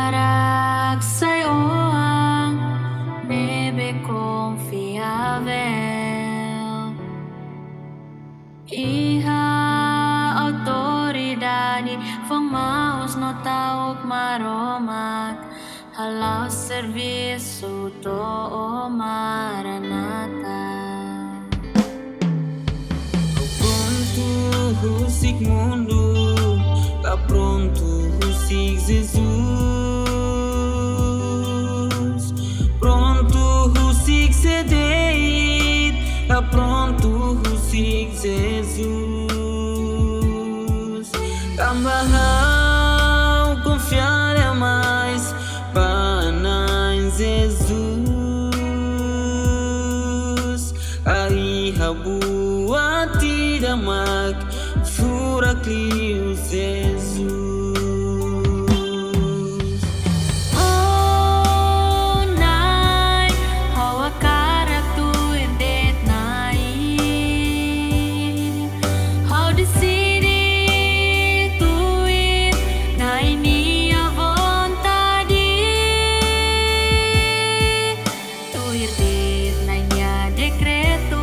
Para sa'yo ang nebe confiável, Iha autoridade, famaos no taok maromat, halau serviço to Maranata. Pronto, Husik mundo, tá pronto, Husik Jesus. Pronto, Husik sedeit, tá pronto, Husik Jesus. Tambahau confiar é mais para em Jesus. Aí rabu tidak mak furak liu Jesus. Oh nai, hawa karak tu det nai, how decidi tu it nai ni a vontade, tu irdet nai nya decreto,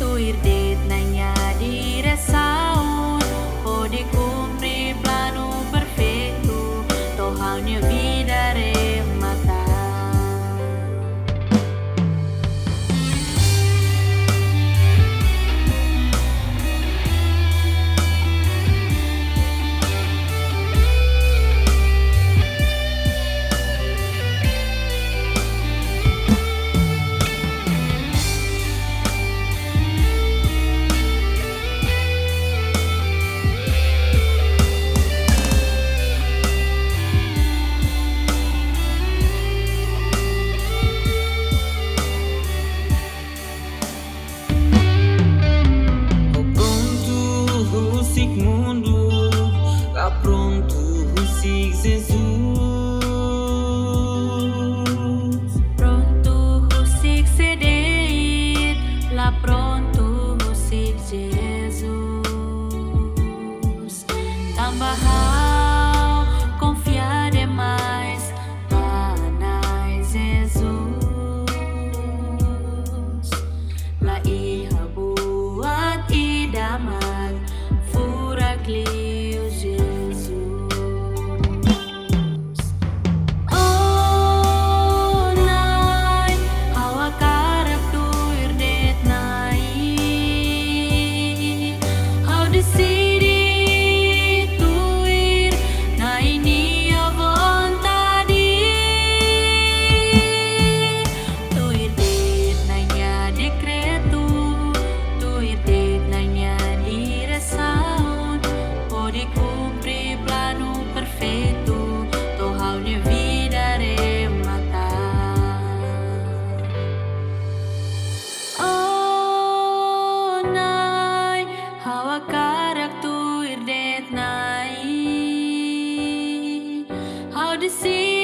tu irdet nai nya direção, pode cumprir plano perfeito, tohau nya vida remata. Pronto, Husik mundo, tá pronto, Husik Jesus. Pronto Husik sedeit, lá pronto Husik Jesus. Tambahau confiar demais, panai Jesus. La iha buat idamag, furak liu Jesus. Oh nai, hawa karak tu irdet nai, how decidi tu ir nai ni a vontade, tu irdet nai nya decreto, tu irdet nai nya direção, pode cumprir plano perfeito, tohau nya vida remata. Oh nai, hawa karak tu irdet nai, how decidi